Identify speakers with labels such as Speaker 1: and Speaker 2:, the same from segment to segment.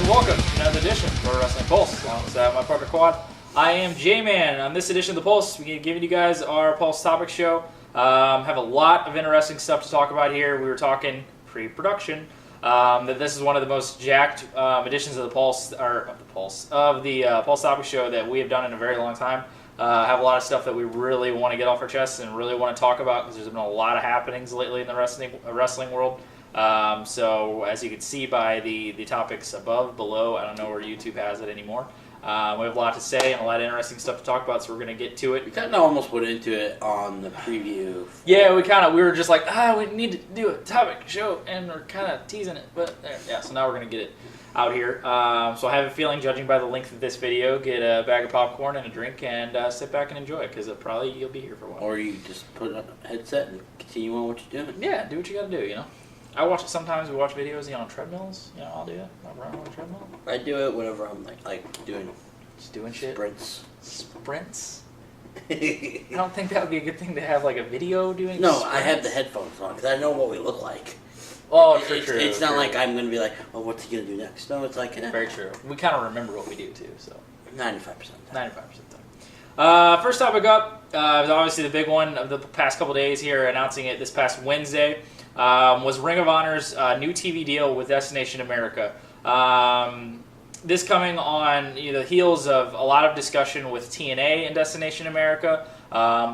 Speaker 1: welcome to another edition of Wrestling Pulse. Alongside my partner Quad, I am J-Man. On this edition of the Pulse, we're giving you guys our Pulse Topix show. Have a lot of interesting stuff to talk about here. We were talking pre-production that this is one of the most jacked editions of the Pulse, Pulse Topix show that we have done in a very long time. Have a lot of stuff that we really want to get off our chests and really want to talk about because there's been a lot of happenings lately in the wrestling world. So as you can see by the topics above, below, I don't know where YouTube has it anymore. We have a lot to say and a lot of interesting stuff to talk about, so we're going to get to it.
Speaker 2: We kind of almost went into it on the preview.
Speaker 1: Yeah, we were just like, we need to do a topic show, and we're kind of teasing it, but yeah, so now we're going to get it out here. So I have a feeling, judging by the length of this video, get a bag of popcorn and a drink and sit back and enjoy it, because probably you'll be here for a while.
Speaker 2: Or you just put on a headset and continue on what you're doing.
Speaker 1: Yeah, do what you got to do, you know. I watch it sometimes. We watch videos, on treadmills. I'll do it. I'll run on a treadmill.
Speaker 2: I do it whenever I'm like doing
Speaker 1: just doing shit.
Speaker 2: Sprints.
Speaker 1: I don't think that would be a good thing to have like a video doing.
Speaker 2: No,
Speaker 1: sprints.
Speaker 2: I have the headphones on because I know what we look like.
Speaker 1: Oh, true.
Speaker 2: It's not like I'm gonna be like, oh, what's he gonna do next? No, it's like
Speaker 1: very true. We kind of remember what we do too. So
Speaker 2: 95%.
Speaker 1: 95% time. First topic up was obviously the big one of the past couple days here, announcing it this past Wednesday. Was Ring of Honor's new TV deal with Destination America. This coming on the heels of a lot of discussion with TNA and Destination America,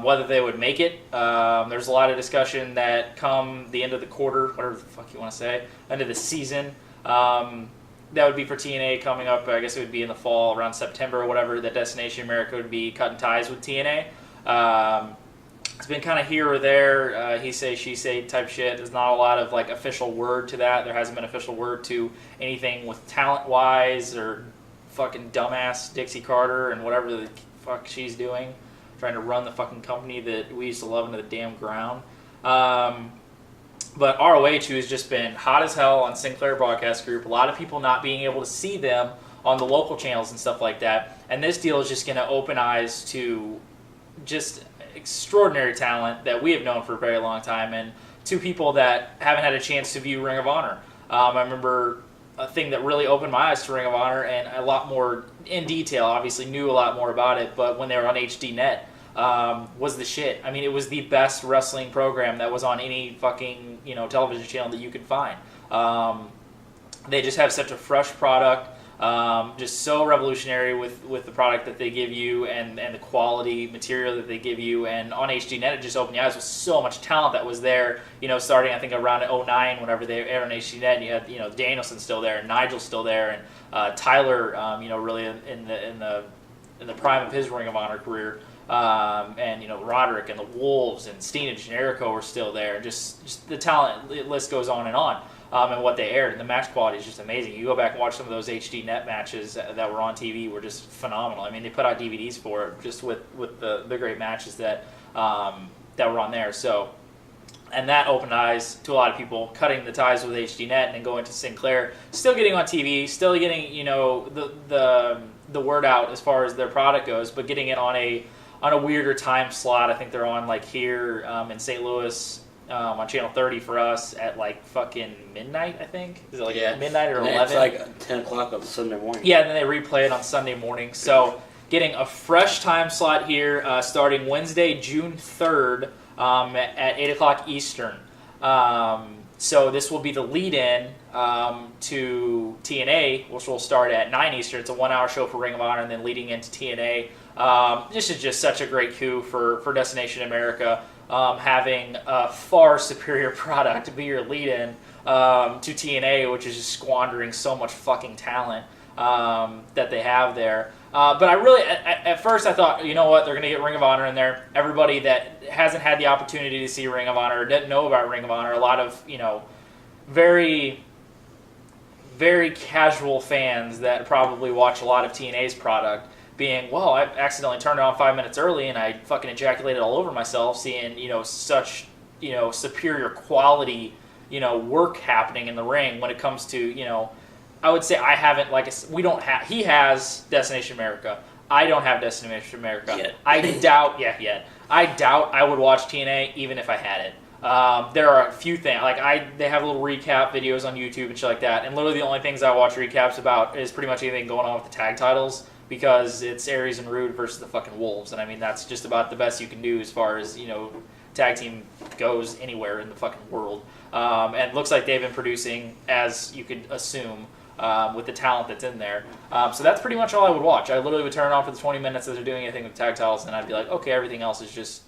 Speaker 1: whether they would make it. There's a lot of discussion that come the end of the quarter, whatever the fuck you want to say, end of the season, that would be for TNA coming up. I guess it would be in the fall, around September or whatever, that Destination America would be cutting ties with TNA. It's been kind of here or there, he say, she say type shit. There's not a lot of like official word to that. There hasn't been official word to anything with talent-wise or fucking dumbass Dixie Carter and whatever the fuck she's doing, trying to run the fucking company that we used to love into the damn ground. But ROH, who has just been hot as hell on Sinclair Broadcast Group, a lot of people not being able to see them on the local channels and stuff like that. And this deal is just going to open eyes to just extraordinary talent that we have known for a very long time, and two people that haven't had a chance to view Ring of Honor. I remember a thing that really opened my eyes to Ring of Honor, and a lot more in detail, obviously knew a lot more about it, but when they were on HDNet, was the shit. I mean, it was the best wrestling program that was on any fucking television channel that you could find. They just have such a fresh product. Just so revolutionary with the product that they give you and the quality material that they give you. And on HDNet, it just opened your eyes with so much talent that was there, starting, I think, around 2009, whenever they aired on HDNet. And you had, Danielson still there, and Nigel still there, and Tyler, really in the prime of his Ring of Honor career. And Roderick and the Wolves and Steen and Generico were still there. Just the talent list goes on and on. And what they aired, and the match quality is just amazing. You go back and watch some of those HDNet matches that were on TV were just phenomenal. I mean, they put out DVDs for it just with the great matches that were on there. So, and that opened eyes to a lot of people, cutting the ties with HDNet and then going to Sinclair, still getting on TV, still getting the word out as far as their product goes, but getting it on a weirder time slot. I think they're on like here in St. Louis. On Channel 30 for us at like fucking midnight, I think. Is it like midnight or 11?
Speaker 2: It's like 10 o'clock on Sunday morning.
Speaker 1: Yeah, and then they replay it on Sunday morning. So getting a fresh time slot here starting Wednesday, June 3rd at 8 o'clock Eastern. So this will be the lead-in to TNA, which will start at 9 Eastern. It's a 1-hour show for Ring of Honor and then leading into TNA. This is just such a great coup for Destination America. Having a far superior product to be your lead-in to TNA, which is just squandering so much fucking talent that they have there. But I really, at first I thought, you know what, they're going to get Ring of Honor in there. Everybody that hasn't had the opportunity to see Ring of Honor or didn't know about Ring of Honor, a lot of, very, very casual fans that probably watch a lot of TNA's product, being, well, I accidentally turned it on 5 minutes early and I fucking ejaculated all over myself seeing, such, superior quality, work happening in the ring when it comes to, I would say I haven't, he has Destination America. I don't have Destination America.
Speaker 2: Yet.
Speaker 1: I doubt I would watch TNA even if I had it. There are a few things they have little recap videos on YouTube and shit like that, and literally the only things I watch recaps about is pretty much anything going on with the tag titles, because it's Aries and Rude versus the fucking Wolves, and I mean that's just about the best you can do as far as tag team goes anywhere in the fucking world. And it looks like they've been producing, as you could assume, with the talent that's in there. So that's pretty much all I would watch. I literally would turn it on for the 20 minutes that they're doing anything with tag titles, and I'd be like, okay, everything else is just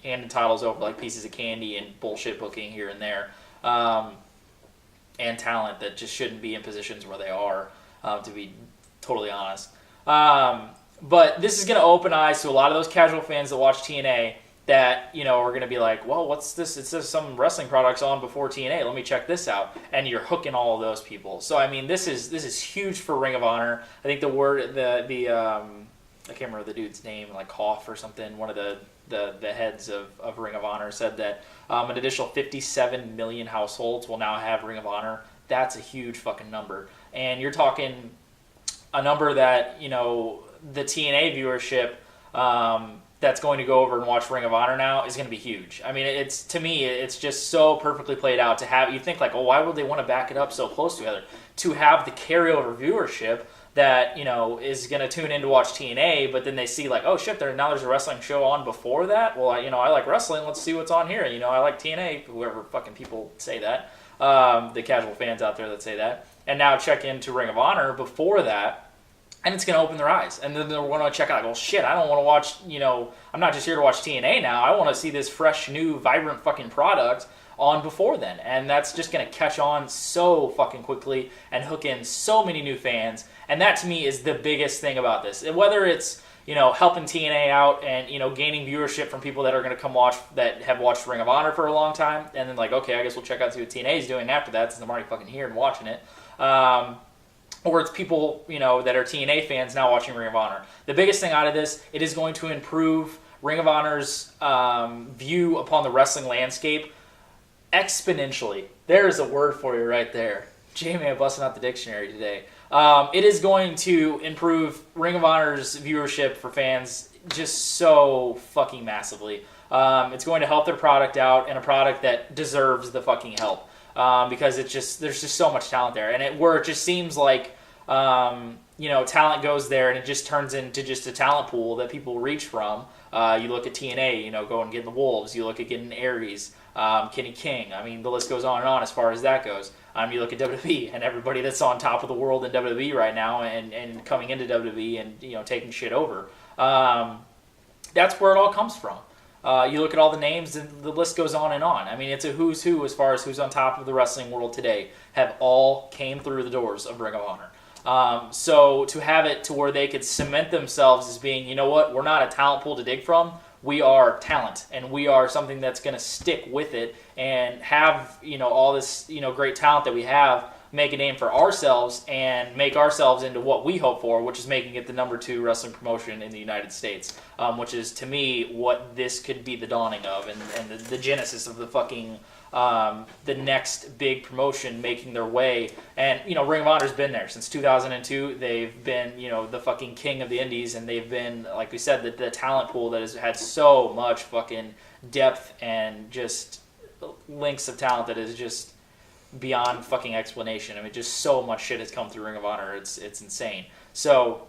Speaker 1: handing titles over like pieces of candy and bullshit booking here and there, and talent that just shouldn't be in positions where they are, to be totally honest. But this is going to open eyes to a lot of those casual fans that watch TNA that are going to be like, well, what's this? It says some wrestling products on before TNA. Let me check this out. And you're hooking all of those people. So I mean, this is huge for Ring of Honor. I think I can't remember the dude's name, like Hoff or something. One of the heads of Ring of Honor said that an additional 57 million households will now have Ring of Honor. That's a huge fucking number. And you're talking a number that, the TNA viewership that's going to go over and watch Ring of Honor now is going to be huge. I mean, to me, it's just so perfectly played out to have, you think like, oh, why would they want to back it up so close together? To have the carryover viewership that, is going to tune in to watch TNA, but then they see like, oh shit, there's a wrestling show on before that? Well, I like wrestling, let's see what's on here. I like TNA, whoever fucking people say that, the casual fans out there that say that, and now check into Ring of Honor before that, and it's going to open their eyes. And then they're going to check out, like, well, shit, I don't want to watch, I'm not just here to watch TNA now. I want to see this fresh, new, vibrant fucking product on before then. And that's just going to catch on so fucking quickly and hook in so many new fans. And that, to me, is the biggest thing about this. Whether it's, helping TNA out and, gaining viewership from people that are going to come watch, that have watched Ring of Honor for a long time. And then, like, okay, I guess we'll check out see what TNA is doing after that, since I'm already fucking here and watching it. Or it's people, that are TNA fans now watching Ring of Honor. The biggest thing out of this, it is going to improve Ring of Honor's view upon the wrestling landscape exponentially. There's a word for you right there. Jamie, I'm busting out the dictionary today. It is going to improve Ring of Honor's viewership for fans just so fucking massively. It's going to help their product out, and a product that deserves the fucking help. Because there's just so much talent there, and where it just seems like talent goes there and it just turns into just a talent pool that people reach from. You look at TNA, go and get the Wolves. You look at getting Aries, Kenny King. I mean, the list goes on and on as far as that goes. You look at WWE and everybody that's on top of the world in WWE right now and coming into WWE and taking shit over. That's where it all comes from. You look at all the names, and the list goes on and on. I mean, it's a who's who as far as who's on top of the wrestling world today have all came through the doors of Ring of Honor. So to have it to where they could cement themselves as being, you know what, we're not a talent pool to dig from. We are talent, and we are something that's going to stick with it and have, all this, great talent that we have, make a name for ourselves and make ourselves into what we hope for, which is making it the number 2 wrestling promotion in the United States, which is, to me, what this could be the dawning of and the genesis of the fucking, the next big promotion making their way. And, Ring of Honor's been there since 2002. They've been, the fucking king of the indies, and they've been, like we said, the talent pool that has had so much fucking depth and just links of talent that is just beyond fucking explanation. I mean, just so much shit has come through Ring of Honor. It's insane. So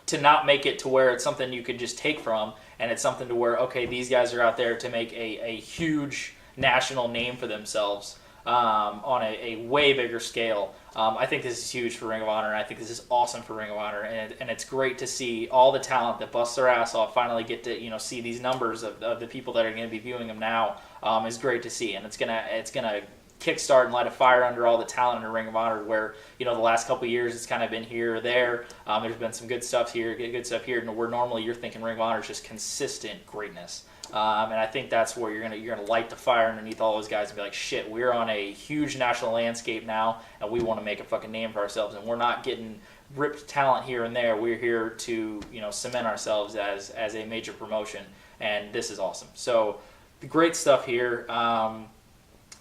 Speaker 1: to not make it to where it's something you could just take from, and it's something to where, okay, these guys are out there to make a huge national name for themselves on a way bigger scale. I think this is huge for Ring of Honor, and I think this is awesome for Ring of Honor, and it's great to see all the talent that busts their ass off finally get to see these numbers of the people that are going to be viewing them now. Is great to see, and it's gonna kickstart and light a fire under all the talent in Ring of Honor, where the last couple of years it's kind of been here or there. There's been some good stuff here, and where normally you're thinking Ring of Honor is just consistent greatness. And I think that's where you're gonna light the fire underneath all those guys and be like, shit, we're on a huge national landscape now, and we want to make a fucking name for ourselves, and we're not getting ripped talent here and there. We're here to cement ourselves as a major promotion, and this is awesome. So the great stuff here.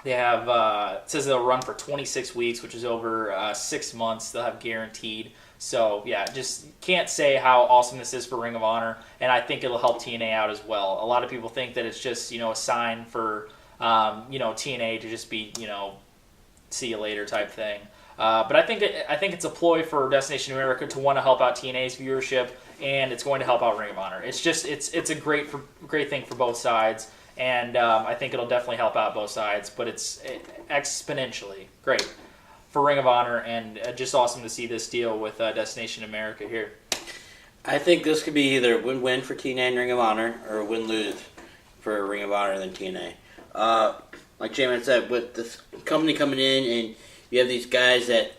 Speaker 1: They have, it says they'll run for 26 weeks, which is over 6 months. They'll have guaranteed. So, yeah, just can't say how awesome this is for Ring of Honor, and I think it'll help TNA out as well. A lot of people think that it's just, a sign for TNA to just be, see you later type thing. But I think it's a ploy for Destination America to want to help out TNA's viewership, and it's going to help out Ring of Honor. It's just it's a great thing for both sides, and I think it'll definitely help out both sides. But it's exponentially great for Ring of Honor, and just awesome to see this deal with Destination America here.
Speaker 2: I think this could be either a win-win for TNA and Ring of Honor, or a win-lose for Ring of Honor and TNA. Like J-Man said, with this company coming in, and you have these guys that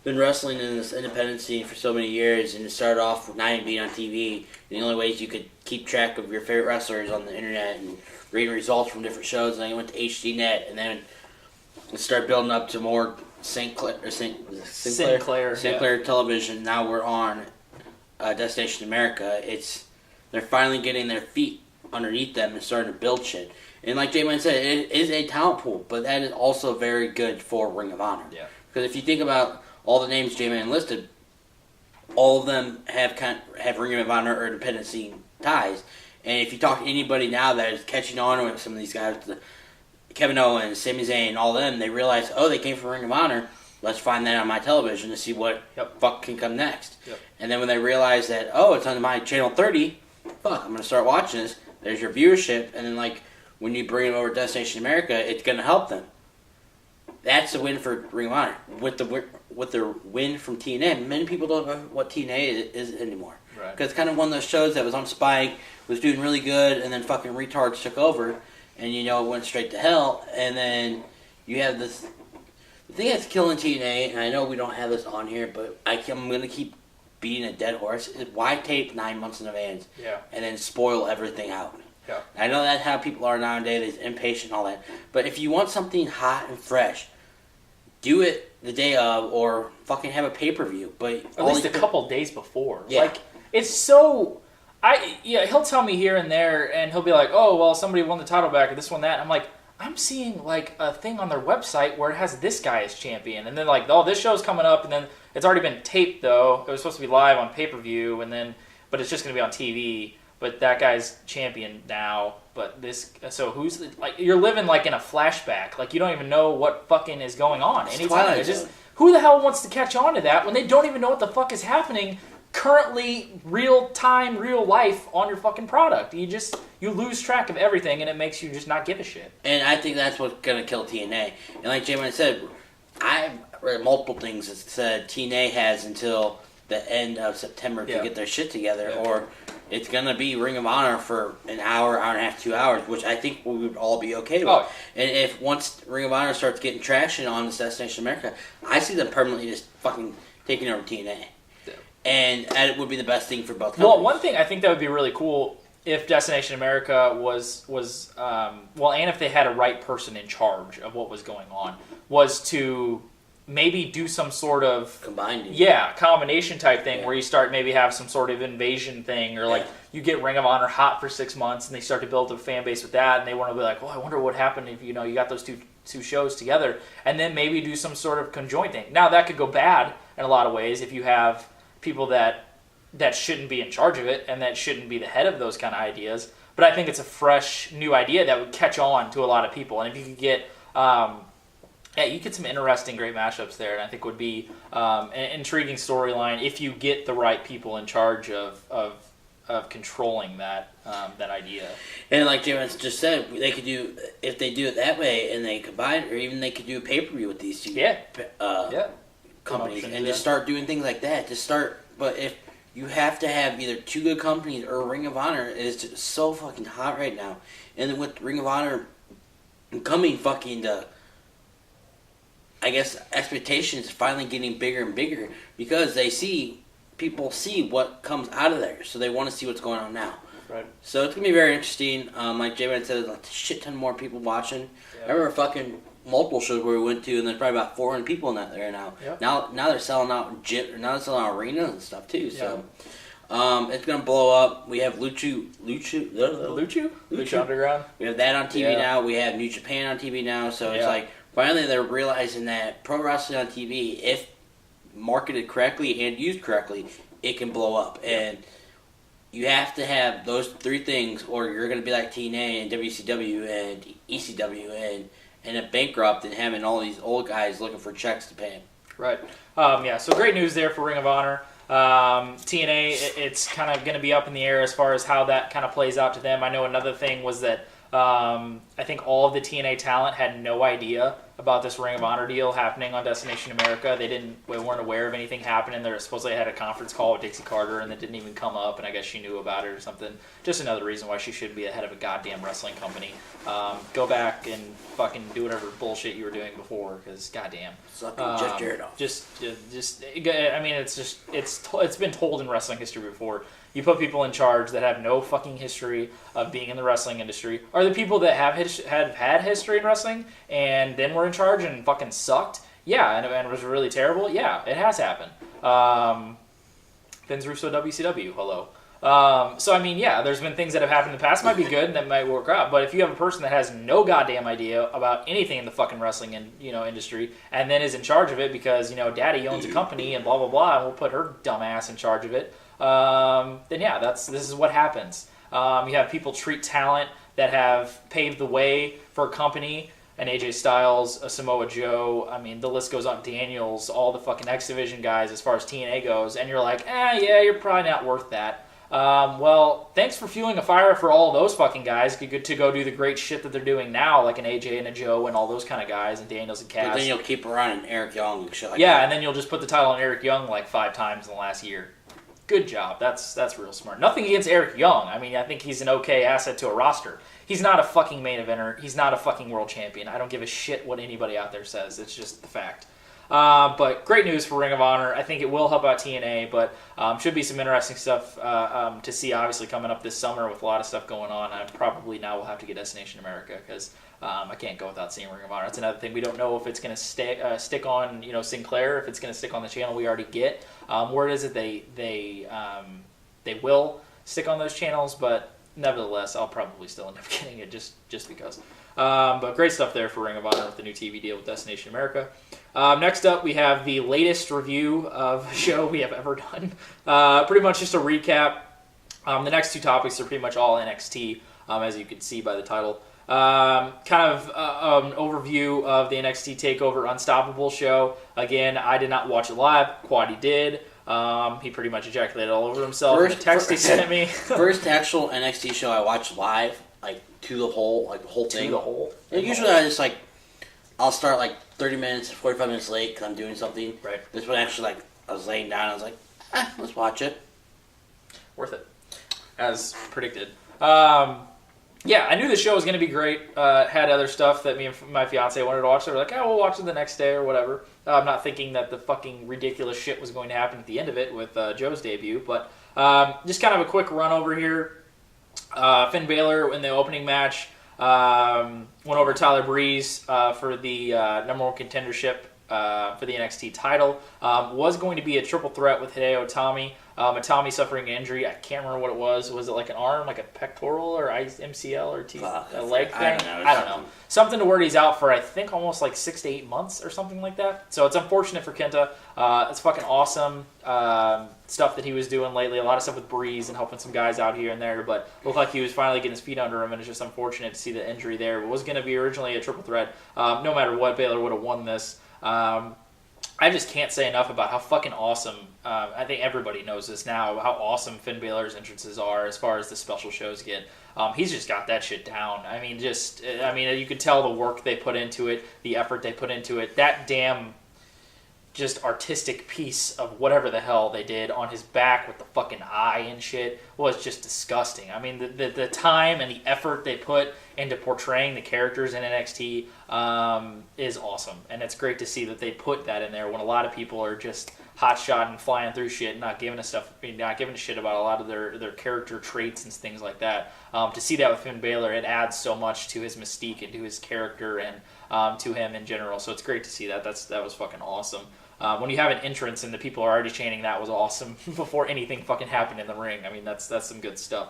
Speaker 2: been wrestling in this independent scene for so many years, and it started off with not even being on TV. And the only ways you could keep track of your favorite wrestlers on the internet and reading results from different shows. And then you went to HDNet, and then it started building up to more Sinclair television. Now we're on Destination America. They're finally getting their feet underneath them and starting to build shit. And like J-Man said, it is a talent pool, but that is also very good for Ring of Honor.
Speaker 1: Yeah.
Speaker 2: Because if you think about all the names J-Man listed, all of them have Ring of Honor or independent scene ties. And if you talk to anybody now that is catching on with some of these guys, Kevin Owens, Sami Zayn, all of them, they realize, they came from Ring of Honor. Let's find that on my television to see what fuck can come next.
Speaker 1: Yep.
Speaker 2: And then when they realize that, it's on my channel 30, I'm going to start watching this. There's your viewership. And then, when you bring them over to Destination America, it's going to help them. That's a win for Ring of Honor. With the win from TNA, many people don't know what TNA is anymore.
Speaker 1: Right.
Speaker 2: Because it's kind of one of those shows that was on Spike, was doing really good, and then fucking retards took over, and it went straight to hell. And then you have this... The thing that's killing TNA, and I know we don't have this on here, but I'm going to keep beating a dead horse, is why tape 9 months in advance and then spoil everything out?
Speaker 1: Yeah.
Speaker 2: I know that's how people are nowadays, impatient and all that. But if you want something hot and fresh, do it the day of, or fucking have a pay-per-view. But
Speaker 1: at least a couple days before.
Speaker 2: Yeah.
Speaker 1: It's so... he'll tell me here and there, and he'll be like, somebody won the title back, or this one, that. I'm like, I'm seeing, a thing on their website where it has this guy as champion. And then, this show's coming up, and then it's already been taped, though. It was supposed to be live on pay-per-view, but it's just going to be on TV. But that guy's champion now. But who's you're living in a flashback. You don't even know what fucking is going on. Anytime. Who the hell wants to catch on to that when they don't even know what the fuck is happening currently, real time, real life on your fucking product? You lose track of everything, and it makes you just not give a shit.
Speaker 2: And I think that's what's gonna kill TNA. And like J-Man said, I've read multiple things that said TNA has until the end of September to get their shit together, or it's going to be Ring of Honor for an hour, hour and a half, 2 hours, which I think we would all be okay with. And if once Ring of Honor starts getting traction on this Destination America, I see them permanently just fucking taking over TNA. Yeah. And it would be the best thing for both companies.
Speaker 1: Well, one thing I think that would be really cool if Destination America was and if they had a right person in charge of what was going on, was to maybe do some sort of combination type thing where you start maybe have some sort of invasion thing, or you get Ring of Honor hot for 6 months and they start to build a fan base with that, and they want to be like, I wonder what happened if you got those two shows together, and then maybe do some sort of conjoint thing. Now that could go bad in a lot of ways if you have people that shouldn't be in charge of it and that shouldn't be the head of those kind of ideas. But I think it's a fresh new idea that would catch on to a lot of people, and if you could get you get some interesting, great matchups there, and I think would be an intriguing storyline if you get the right people in charge of controlling that idea. And
Speaker 2: like James just said, they could do, if they do it that way and they combine, or even they could do a pay-per-view with these two companies and just start doing things like that. But if you have to have either two good companies or Ring of Honor, is just so fucking hot right now, and then with Ring of Honor coming fucking to, I guess, expectations finally getting bigger and bigger because people see what comes out of there, so they want to see what's going on now.
Speaker 1: Right.
Speaker 2: So it's gonna be very interesting. Like J-Man said, there's a shit ton more people watching. Yeah. I remember fucking multiple shows where we went to, and there's probably about 400 people in that there now. Yep. Now they're selling out arenas and stuff too. So it's gonna blow up. We have Lucha
Speaker 1: Underground.
Speaker 2: We have that on TV now. We have New Japan on TV now. So it's like finally they're realizing that pro wrestling on TV, if marketed correctly and used correctly, it can blow up. And you have to have those three things, or you're going to be like TNA and WCW and ECW and end up bankrupt and having all these old guys looking for checks to pay.
Speaker 1: Right. So great news there for Ring of Honor. TNA, it's kind of going to be up in the air as far as how that kind of plays out to them. I know another thing was that I think all of the TNA talent had no idea about this Ring of Honor deal happening on Destination America. They weren't aware of anything happening. They supposedly had a conference call with Dixie Carter, and it didn't even come up, and I guess she knew about it or something. Just another reason why she shouldn't be the head of a goddamn wrestling company. Go back and fucking do whatever bullshit you were doing before, because goddamn.
Speaker 2: Sucking Jeff Jarrett off.
Speaker 1: I mean, it's been told in wrestling history before. You put people in charge that have no fucking history of being in the wrestling industry. Are the people that have had history in wrestling and then were in charge and fucking sucked? Yeah, and it was really terrible? Yeah, it has happened. Vince Russo, WCW, hello. So, I mean, yeah, there's been things that have happened in the past that might be good and that might work out. But if you have a person that has no goddamn idea about anything in the fucking wrestling industry and then is in charge of it because, daddy owns a company and blah, blah, blah, and we'll put her dumb ass in charge of it, then yeah, this is what happens. You have people treat talent that have paved the way for a company, an AJ Styles, a Samoa Joe, I mean, the list goes on, Daniels, all the fucking X Division guys as far as TNA goes, and you're like, yeah, you're probably not worth that. Well, thanks for fueling a fire for all those fucking guys to go do the great shit that they're doing now, like an AJ and a Joe and all those kind of guys, and Daniels and Cass.
Speaker 2: But then you'll keep around Eric Young and shit like that.
Speaker 1: Yeah, and then you'll just put the title on Eric Young like 5 times in the last year. Good job. That's real smart. Nothing against Eric Young. I mean, I think he's an okay asset to a roster. He's not a fucking main eventer. He's not a fucking world champion. I don't give a shit what anybody out there says. It's just the fact. But great news for Ring of Honor. I think it will help out TNA, but should be some interesting stuff to see, obviously, coming up this summer with a lot of stuff going on. I probably now will have to get Destination America because I can't go without seeing Ring of Honor. That's another thing. We don't know if it's going to stick on Sinclair, if it's going to stick on the channel we already get. Word is that they will stick on those channels, but nevertheless, I'll probably still end up getting it just because. But great stuff there for Ring of Honor with the new TV deal with Destination America. Next up, we have the latest review of a show we have ever done. Pretty much just a recap. The next 2 topics are pretty much all NXT, as you can see by the title. Kind of an overview of the NXT TakeOver Unstoppable show. Again, I did not watch it live. Quaddy did. He pretty much ejaculated all over himself. The text he sent me.
Speaker 2: First actual NXT show I watched live, like to the whole thing.
Speaker 1: To the whole.
Speaker 2: Usually I just I'll start 30 minutes, 45 minutes late because I'm doing something.
Speaker 1: Right.
Speaker 2: This one actually I was laying down. I was like, let's watch it.
Speaker 1: Worth it, as predicted. Yeah, I knew the show was going to be great. Had other stuff that me and my fiance wanted to watch. They were like, we'll watch it the next day or whatever. I'm not thinking that the fucking ridiculous shit was going to happen at the end of it with Joe's debut. But just kind of a quick run over here. Finn Balor in the opening match went over Tyler Breeze for the number 1 contendership for the NXT title. Was going to be a triple threat with Hideo Itami. Itami suffering an injury. I can't remember what it was. Was it like an arm, like a pectoral or MCL or a leg thing? I don't know. Something to where he's out for, I think, almost 6 to 8 months or something like that. So it's unfortunate for Kenta. It's fucking awesome stuff that he was doing lately. A lot of stuff with Breeze and helping some guys out here and there. But looked like he was finally getting his feet under him, and it's just unfortunate to see the injury there. It was going to be originally a triple threat. No matter what, Baylor would have won this. I just can't say enough about how fucking awesome, I think everybody knows this now, how awesome Finn Balor's entrances are as far as the special shows get. He's just got that shit down. I mean, you could tell the work they put into it, the effort they put into it. That damn just artistic piece of whatever the hell they did on his back with the fucking eye and shit was just disgusting. I mean, the time and the effort they put into portraying the characters in NXT is awesome. And it's great to see that they put that in there when a lot of people are just hotshot and flying through shit and not giving a shit about a lot of their character traits and things like that. To see that with Finn Balor, it adds so much to his mystique and to his character and to him in general. So it's great to see that. That was fucking awesome. When you have an entrance and the people are already chanting that was awesome before anything fucking happened in the ring. I mean, that's some good stuff.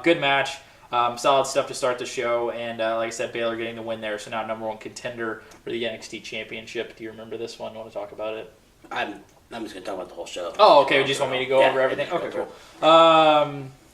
Speaker 1: Good match. Solid stuff to start the show. And like I said, Baylor getting the win there. So now number 1 contender for the NXT Championship. Do you remember this one? You want to talk about it?
Speaker 2: I'm just going to talk about the whole show.
Speaker 1: Oh, okay. You just want me to go over everything? Okay, cool.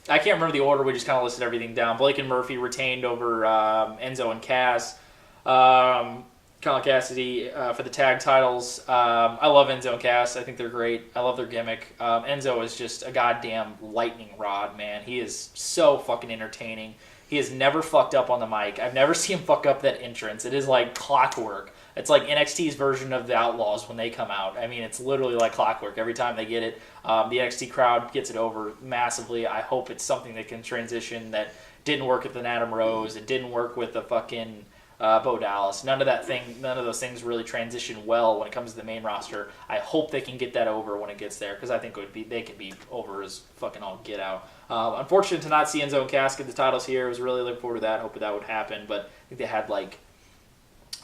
Speaker 1: I can't remember the order. We just kind of listed everything down. Blake and Murphy retained over Enzo and Cass. Colin Cassidy for the tag titles. I love Enzo and Cass. I think they're great. I love their gimmick. Enzo is just a goddamn lightning rod, man. He is so fucking entertaining. He has never fucked up on the mic. I've never seen him fuck up that entrance. It is like clockwork. It's like NXT's version of the Outlaws when they come out. I mean, it's literally like clockwork every time they get it. The NXT crowd gets it over massively. I hope it's something that can transition that didn't work with the Adam Rose. It didn't work with the fucking Bo Dallas. None of those things really transition well when it comes to the main roster. I hope they can get that over when it gets there because I think they could be over as fucking all get out. Unfortunate to not see Enzo and Cass get the titles here. I was really looking forward to that. Hope that would happen, but I think they had like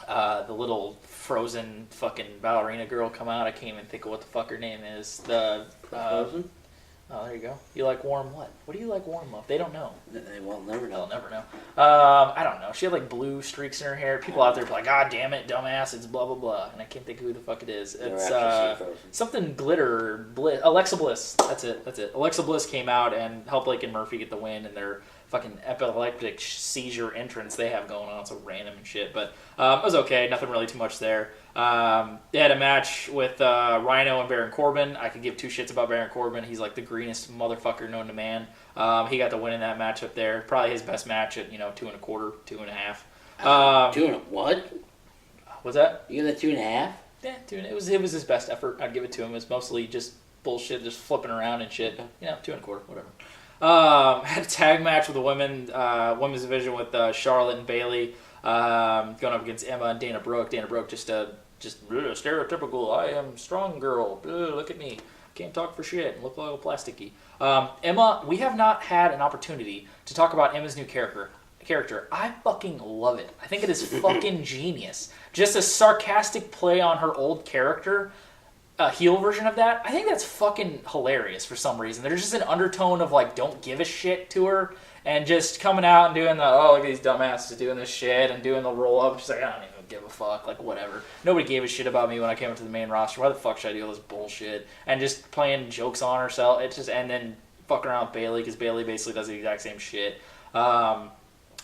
Speaker 1: the little frozen fucking ballerina girl come out. I can't even think of what the fuck her name is.
Speaker 2: Frozen?
Speaker 1: Oh, there you go. You like warm what? What do you like warm up? They don't know.
Speaker 2: They will never know.
Speaker 1: They'll never know. I don't know. She had like blue streaks in her hair. People out there are like, God damn it, dumbass, it's blah, blah, blah. And I can't think of who the fuck it is. It's something glitter, Alexa Bliss. That's it. Alexa Bliss came out and helped Blake and Murphy get the win in their fucking epileptic seizure entrance they have going on. So random and shit. But it was okay. Nothing really too much there. They had a match with Rhino and Baron Corbin. I could give two shits about Baron Corbin. He's like the greenest motherfucker known to man. He got the win in that match up there. Probably his best match at 2.25, 2.5.
Speaker 2: 2 and what?
Speaker 1: What's that?
Speaker 2: You got that 2.5?
Speaker 1: Yeah, it was his best effort. I'd give it to him. It was mostly just bullshit, just flipping around and shit. 2.25, whatever. Had a tag match with the women's division with Charlotte and Bayley. Going up against Emma and Dana Brooke. Dana Brooke just stereotypical. I am strong girl. Look at me. Can't talk for shit. Look a little plasticky. Emma, we have not had an opportunity to talk about Emma's new character. I fucking love it. I think it is fucking genius. Just a sarcastic play on her old character. A heel version of that. I think that's fucking hilarious for some reason. There's just an undertone of like don't give a shit to her. And just coming out and doing look at these dumbasses doing this shit and doing the roll-up. She's like, I don't even give a fuck. Like, whatever. Nobody gave a shit about me when I came up to the main roster. Why the fuck should I do all this bullshit? And just playing jokes on herself. And then fucking around with Bayley because Bayley basically does the exact same shit. So I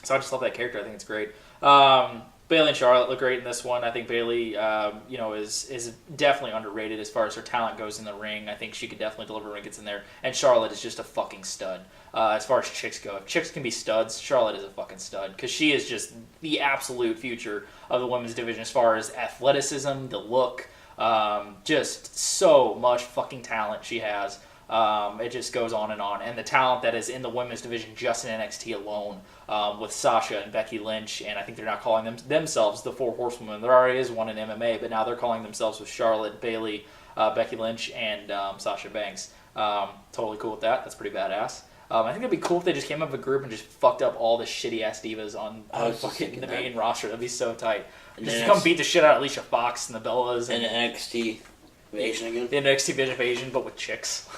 Speaker 1: just love that character. I think it's great. Bayley and Charlotte look great in this one. I think Bayley, is definitely underrated as far as her talent goes in the ring. I think she could definitely deliver when it gets in there. And Charlotte is just a fucking stud. As far as chicks go, if chicks can be studs, Charlotte is a fucking stud because she is just the absolute future of the women's division as far as athleticism, the look, just so much fucking talent she has. It just goes on, and the talent that is in the women's division just in NXT alone, with Sasha and Becky Lynch, and I think they're not calling themselves the Four Horsewomen. There already is one in MMA, but now they're calling themselves with Charlotte, Bayley, Becky Lynch, and Sasha Banks. Totally cool with that. That's pretty badass. I think it'd be cool if they just came up with a group and just fucked up all the shitty ass divas on fucking the main roster. That'd be so tight. Just come beat the shit out of Alicia Fox and the Bellas and
Speaker 2: NXT Invasion again.
Speaker 1: The NXT Invasion, but with chicks.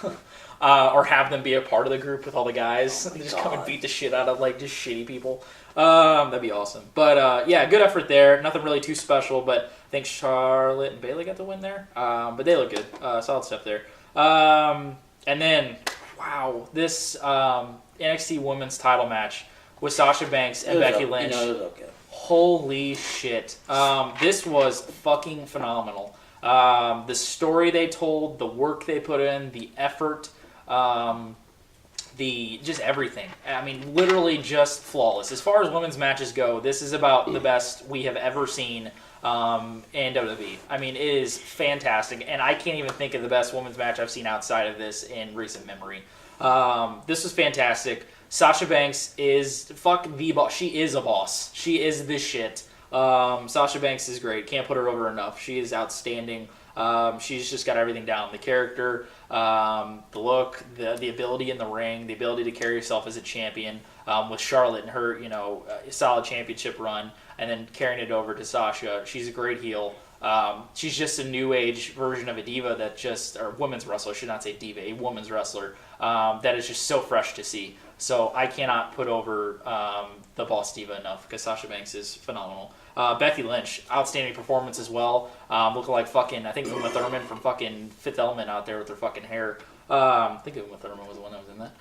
Speaker 1: Or have them be a part of the group with all the guys. And just come and beat the shit out of like just shitty people. That'd be awesome. But good effort there. Nothing really too special, but I think Charlotte and Bayley got the win there. But they look good. Solid stuff there. And then, wow, this NXT Women's title match with Sasha Banks and Becky Lynch.
Speaker 2: It was okay.
Speaker 1: Holy shit. This was fucking phenomenal. The story they told, the work they put in, the effort, just everything. I mean, literally just flawless. As far as women's matches go, this is about the best we have ever seen in WWE. I mean, it is fantastic, and I can't even think of the best women's match I've seen outside of this in recent memory. This was fantastic. Sasha Banks is the boss. She is a boss. She is the shit. Sasha Banks is great. Can't put her over enough. She is outstanding. She's just got everything down. The character, the look, the ability in the ring, the ability to carry herself as a champion. With Charlotte and her, solid championship run, and then carrying it over to Sasha. She's a great heel. She's just a new age version of a diva or women's wrestler, I should not say diva, a women's wrestler, that is just so fresh to see. So I cannot put over the boss diva enough because Sasha Banks is phenomenal. Becky Lynch, outstanding performance as well. Looking like fucking, I think Uma Thurman from fucking Fifth Element out there with her fucking hair. I think Uma Thurman was the one that was in that.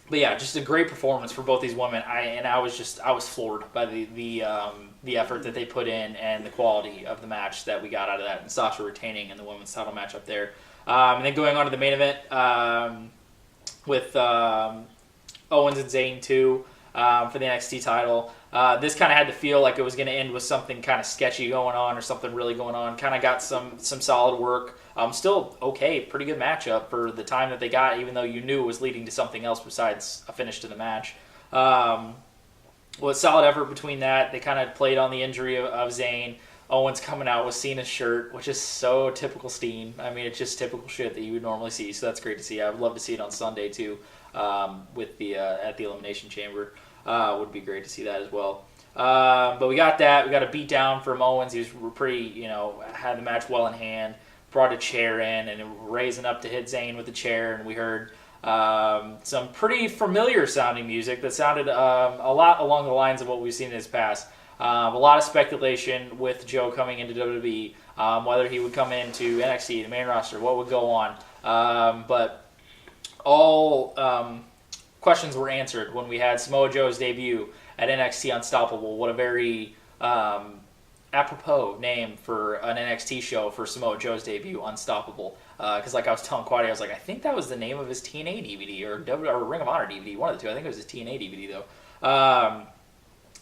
Speaker 1: But yeah, just a great performance for both these women. I was floored by the effort that they put in and the quality of the match that we got out of that, and Sasha retaining in the women's title match up there. And then going on to the main event with Owens and Zayn 2 for the NXT title. This kind of had to feel like it was going to end with something kind of sketchy going on or something really going on. Kind of got some solid work. Still okay, pretty good matchup for the time that they got, even though you knew it was leading to something else besides a finish to the match. Well, solid effort between that. They kind of played on the injury of Zayn. Owens coming out with Cena's shirt, which is so typical Steen. I mean, it's just typical shit that you would normally see, so that's great to see. I would love to see it on Sunday, too, with the at the Elimination Chamber. Would be great to see that as well. But we got that. We got a beat down from Owens. He was pretty, had the match well in hand. Brought a chair in and raising up to hit Zayn with the chair, and we heard some pretty familiar sounding music that sounded a lot along the lines of what we've seen in his past. A lot of speculation with Joe coming into WWE, whether he would come into NXT, the main roster, what would go on. But all questions were answered when we had Samoa Joe's debut at NXT Unstoppable. What a very apropos name for an NXT show for Samoa Joe's debut, Unstoppable. Because like I was telling Quaddy, I was like, I think that was the name of his TNA DVD or Ring of Honor DVD, one of the two. I think it was his TNA DVD though.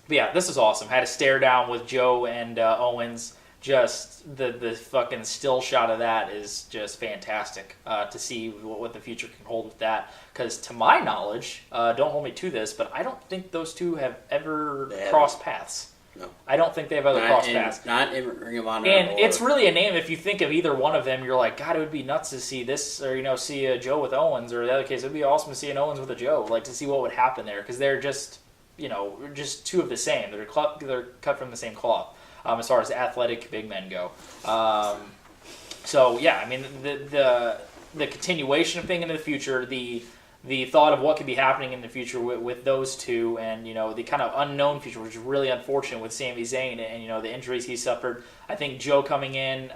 Speaker 1: But yeah, this is awesome. Had a stare down with Joe and Owens. Just the fucking still shot of that is just fantastic to see what the future can hold with that. Because to my knowledge, don't hold me to this, but I don't think those two have ever crossed paths. No. I don't think they've ever crossed paths.
Speaker 2: Not in Ring of Honor.
Speaker 1: And it's really a name, if you think of either one of them, you're like, God, it would be nuts to see this, or, see a Joe with Owens, or in the other case, it would be awesome to see an Owens with a Joe, like to see what would happen there, because they're just, just two of the same. They're cut from the same cloth, as far as athletic big men go. So, yeah, I mean, the continuation of thing into the future, the thought of what could be happening in the future with those two, and the kind of unknown future, which is really unfortunate with Sami Zayn and the injuries he suffered. I think Joe coming into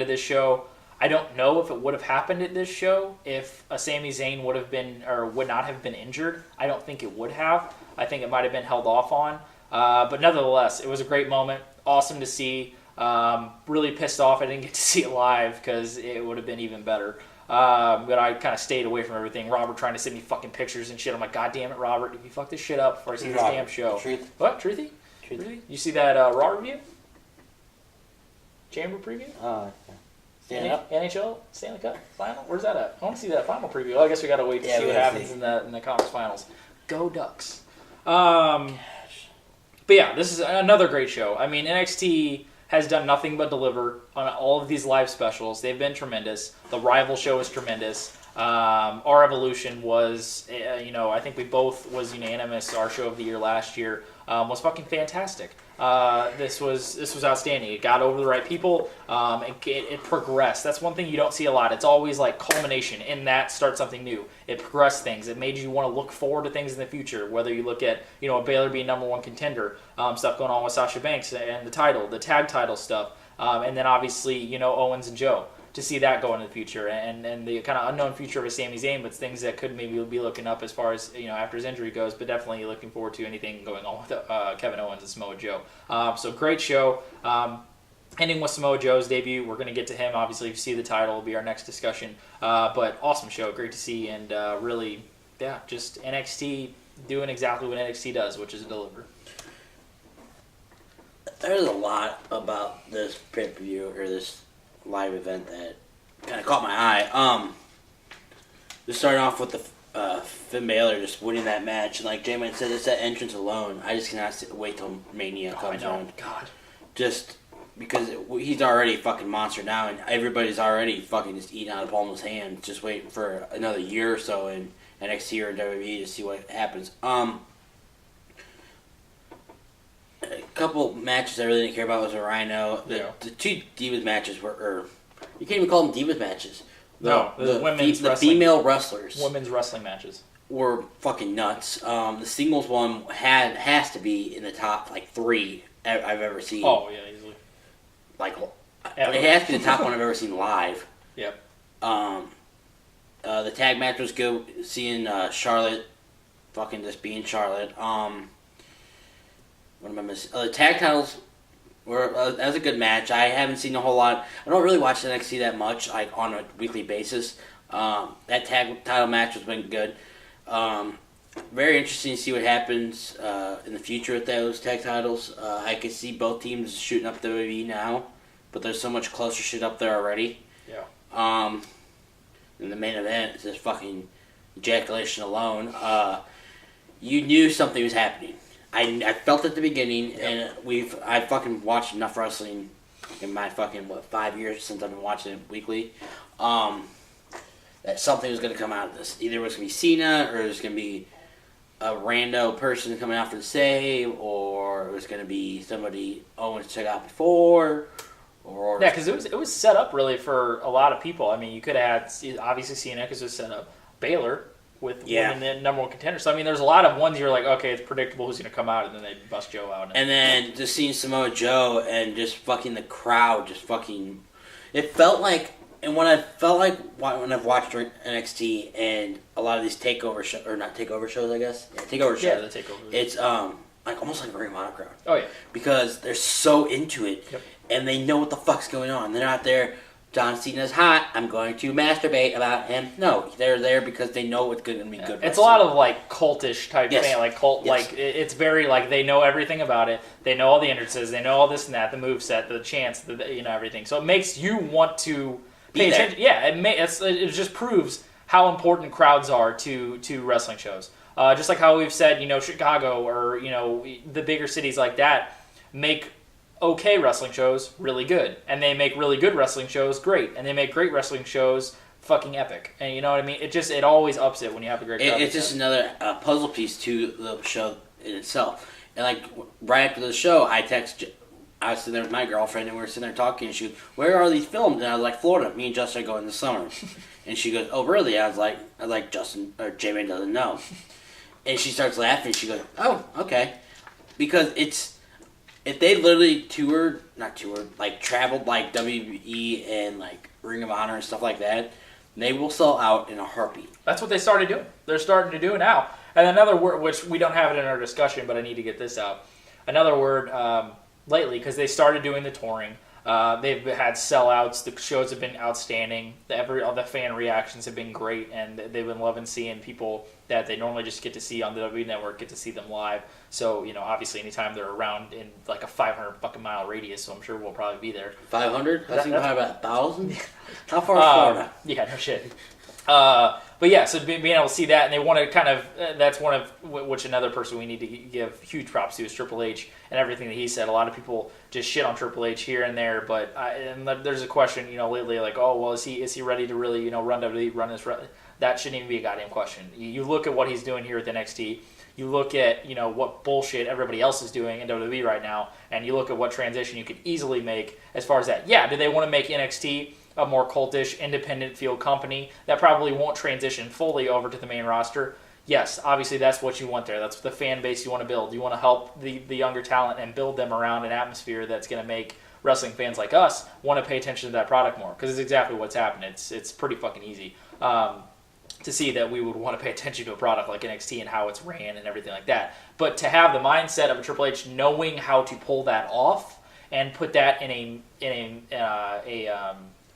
Speaker 1: this show, I don't know if it would have happened at this show if a Sami Zayn would have been or would not have been injured. I don't think it would have. I think it might have been held off on. But nevertheless, it was a great moment. Awesome to see. Really pissed off I didn't get to see it live because it would have been even better. But I kind of stayed away from everything. Robert trying to send me fucking pictures and shit. I'm like, God damn it, Robert, if you fuck this shit up before I see this damn show. What? Truthy? You see that Raw review? Chamber preview?
Speaker 2: Stand up?
Speaker 1: NHL Stanley Cup final? Where's that at? I want to see that final preview. Well, I guess we got to wait to see what happens in the conference finals. Go Ducks. But yeah, this is another great show. I mean, NXT has done nothing but deliver on all of these live specials. They've been tremendous. The Rival show is tremendous. Our Evolution was, I think we both was unanimous. Our show of the year last year was fucking fantastic. This was outstanding. It got over the right people. It progressed. That's one thing you don't see a lot. It's always like culmination in that start something new. It progressed things. It made you want to look forward to things in the future. Whether you look at a Baylor being number one contender, stuff going on with Sasha Banks and the tag title stuff, and then obviously Owens and Joe. To see that go into the future and the kind of unknown future of a Sami Zayn, but things that could maybe be looking up as far as after his injury goes, but definitely looking forward to anything going on with Kevin Owens and Samoa Joe. So great show. Ending with Samoa Joe's debut, we're going to get to him. Obviously, if you see the title, will be our next discussion. But awesome show, great to see, and really, just NXT doing exactly what NXT does, which is deliver.
Speaker 2: There's a lot about this pay-per-view or this live event that kind of caught my eye. Just starting off with the Finn Balor just winning that match, and like J-Man said, it's that entrance alone. I just cannot wait till Mania comes around.
Speaker 1: God.
Speaker 2: Just because he's already a fucking monster now, and everybody's already fucking just eating out of Palmer's hand, just waiting for another year or so in NXT or WWE to see what happens. A couple matches I really didn't care about was a Rhino. The two Divas matches were, you can't even call them Divas matches. The female wrestlers.
Speaker 1: Women's wrestling matches.
Speaker 2: Were fucking nuts. The singles one has to be in the top, 3 I've ever seen.
Speaker 1: Oh, yeah, easily.
Speaker 2: It has to be the top one I've ever seen live.
Speaker 1: Yep.
Speaker 2: The tag match was good. Seeing Charlotte fucking just being Charlotte. What am I missing? The tag titles were that was a good match. I haven't seen a whole lot. I don't really watch NXT that much, like on a weekly basis. That tag title match has been good. Very interesting to see what happens in the future with those tag titles. I can see both teams shooting up WWE now, but there's so much closer shit up there already.
Speaker 1: Yeah.
Speaker 2: In the main event, it's just fucking ejaculation alone. You knew something was happening. I felt at the beginning, and I fucking watched enough wrestling in my fucking 5 years since I've been watching it weekly. That something was going to come out of this. Either it was going to be Cena, or it was going to be a rando person coming out for the save, or it was going to be somebody Owens took out before.
Speaker 1: Yeah, because it was set up really for a lot of people. I mean, you could have had obviously Cena because it was set up. Baylor with winning the number one contender. So I mean, there's a lot of ones you're like, okay, it's predictable who's going to come out, and then they bust Joe out.
Speaker 2: And then just seeing Samoa Joe and just fucking the crowd, just fucking. It felt like, and when I've watched NXT and a lot of these takeover shows, or not takeover shows, I guess. Yeah, takeover shows.
Speaker 1: Yeah, the takeover.
Speaker 2: It's like almost like a Ring of Honor crowd.
Speaker 1: Oh yeah.
Speaker 2: Because they're so into it.
Speaker 1: Yep.
Speaker 2: And they know what the fuck's going on. They're not there, John Cena's hot, I'm going to masturbate about him. No, they're there because they know it's going to be good.
Speaker 1: It's a lot of like cultish type thing, like cult. Yes. Like it's very like they know everything about it. They know all the entrances. They know all this and that, the moveset, the chants, everything. So it makes you want to pay attention. Yeah, it just proves how important crowds are to wrestling shows. Just like how we've said, Chicago or the bigger cities like that make okay wrestling shows really good, and they make really good wrestling shows great, and they make great wrestling shows fucking epic. And you know what I mean? It always ups it when you have a great crowd.
Speaker 2: It's just another puzzle piece to the show in itself. And like right after the show, I was sitting there with my girlfriend, and we were sitting there talking, and she goes, "Where are these filmed?" And I was like, "Florida. Me and Justin are going this summer." And she goes, "Oh, really?" I was like, "Justin or J-Man doesn't know." And she starts laughing. She goes, "Oh, okay," because if they literally traveled like WWE and like Ring of Honor and stuff like that, they will sell out in a heartbeat.
Speaker 1: That's what they started doing. They're starting to do it now. And another word, which we don't have it in our discussion, but I need to get this out. Another word lately, because they started doing the touring. They've had sellouts. The shows have been outstanding. All the fan reactions have been great, and they've been loving seeing people that they normally just get to see on the WWE Network, get to see them live. So, obviously anytime they're around in like a 500 fucking mile radius, so I'm sure we'll probably be there.
Speaker 2: 500? I think probably about 1,000? How far is Florida?
Speaker 1: Yeah, no shit. But yeah, so being able to see that, and they want to kind of, that's one of which another person we need to give huge props to is Triple H and everything that he said. A lot of people just shit on Triple H here and there, but and there's a question, lately, like, oh, well, is he ready to really, run WWE, run this? That shouldn't even be a goddamn question. You look at what he's doing here at NXT. You look at, what bullshit everybody else is doing in WWE right now, and you look at what transition you could easily make as far as that. Yeah, do they want to make NXT a more cultish, independent field company that probably won't transition fully over to the main roster? Yes, obviously that's what you want there. That's the fan base you want to build. You want to help the younger talent and build them around an atmosphere that's going to make wrestling fans like us want to pay attention to that product more, because it's exactly what's happened. It's pretty fucking easy to see that we would want to pay attention to a product like NXT and how it's ran and everything like that. But to have the mindset of a Triple H knowing how to pull that off and put that in